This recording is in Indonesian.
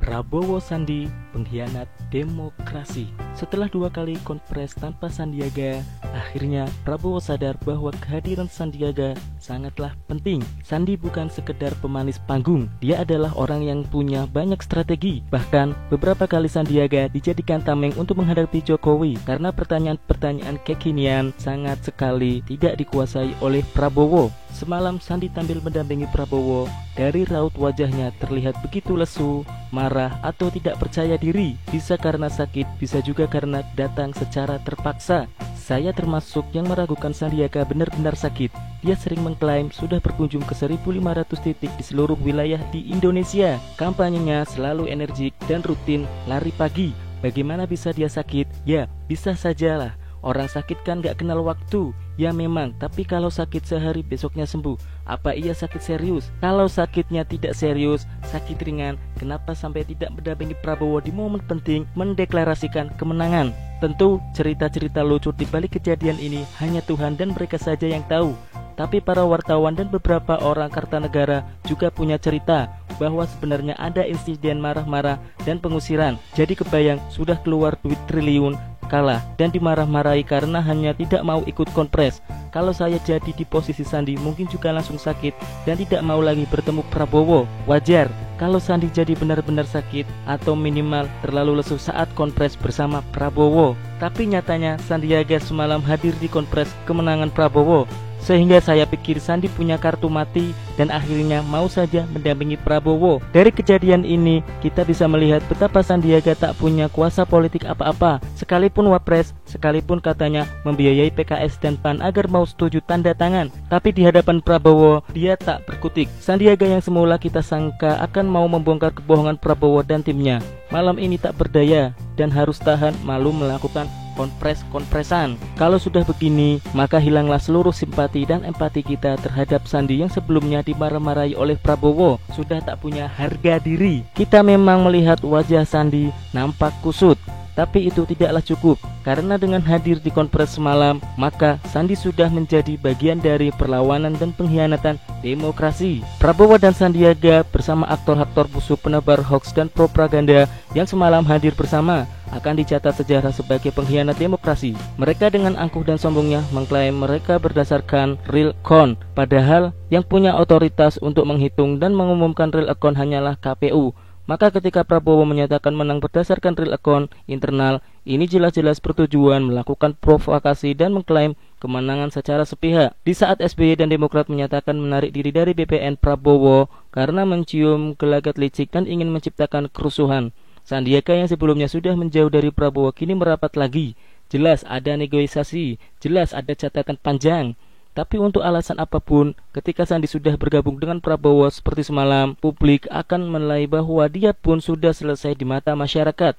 Prabowo Sandi, pengkhianat demokrasi. Setelah 2 kali konpres tanpa Sandiaga, akhirnya Prabowo sadar bahwa kehadiran Sandiaga sangatlah penting. Sandi bukan sekedar pemanis panggung, dia adalah orang yang punya banyak strategi. Bahkan beberapa kali Sandiaga dijadikan tameng untuk menghadapi Jokowi karena pertanyaan-pertanyaan kekinian sangat sekali tidak dikuasai oleh Prabowo. Semalam Sandi tampil mendampingi Prabowo. Dari raut wajahnya terlihat begitu lesu, marah atau tidak percaya diri. Bisa karena sakit, bisa juga karena datang secara terpaksa. Saya termasuk yang meragukan Sandiaga benar-benar sakit. Dia sering mengklaim sudah berkunjung ke 1.500 titik di seluruh wilayah di Indonesia. Kampanyenya selalu energik dan rutin lari pagi. Bagaimana bisa dia sakit? Ya, bisa sajalah. Orang sakit kan gak kenal waktu. Ya memang, tapi kalau sakit sehari besoknya sembuh, apa ia sakit serius? Kalau sakitnya tidak serius, sakit ringan, kenapa sampai tidak mendampingi Prabowo di momen penting mendeklarasikan kemenangan? Tentu cerita-cerita lucu di balik kejadian ini hanya Tuhan dan mereka saja yang tahu. Tapi para wartawan dan beberapa orang Kartanegara juga punya cerita bahwa sebenarnya ada insiden marah-marah dan pengusiran. Jadi kebayang sudah keluar duit triliun, kalah dan dimarah-marahi karena hanya tidak mau ikut konpres. Kalau saya jadi di posisi Sandi mungkin juga langsung sakit dan tidak mau lagi bertemu Prabowo. Wajar kalau Sandi jadi benar-benar sakit atau minimal terlalu lesu saat konpres bersama Prabowo. Tapi nyatanya Sandiaga semalam hadir di konpres kemenangan Prabowo, sehingga saya pikir Sandi punya kartu mati dan akhirnya mau saja mendampingi Prabowo. Dari kejadian ini kita bisa melihat betapa Sandiaga tak punya kuasa politik apa-apa. Sekalipun wapres, sekalipun katanya membiayai PKS dan PAN agar mau setuju tanda tangan, tapi di hadapan Prabowo dia tak berkutik. Sandiaga yang semula kita sangka akan mau membongkar kebohongan Prabowo dan timnya, malam ini tak berdaya dan harus tahan malu melakukan konpresan. Kalau sudah begini, maka hilanglah seluruh simpati dan empati kita terhadap Sandi yang sebelumnya dimarah-marahi oleh Prabowo. Sudah tak punya harga diri. Kita memang melihat wajah Sandi nampak kusut, tapi itu tidaklah cukup. Karena dengan hadir di konpres semalam, maka Sandi sudah menjadi bagian dari perlawanan dan pengkhianatan demokrasi. Prabowo dan Sandiaga bersama aktor-aktor busuk penebar hoax dan propaganda yang semalam hadir bersama akan dicatat sejarah sebagai pengkhianat demokrasi. Mereka dengan angkuh dan sombongnya mengklaim mereka berdasarkan real count, padahal yang punya otoritas untuk menghitung dan mengumumkan real count hanyalah KPU. Maka ketika Prabowo menyatakan menang berdasarkan real count internal, ini jelas-jelas bertujuan melakukan provokasi dan mengklaim kemenangan secara sepihak. Di saat SBY dan Demokrat menyatakan menarik diri dari BPN Prabowo karena mencium gelagat licik dan ingin menciptakan kerusuhan, Sandiaga yang sebelumnya sudah menjauh dari Prabowo kini merapat lagi. Jelas ada negosiasi, jelas ada catatan panjang. Tapi untuk alasan apapun, ketika Sandi sudah bergabung dengan Prabowo seperti semalam, publik akan menilai bahwa dia pun sudah selesai di mata masyarakat.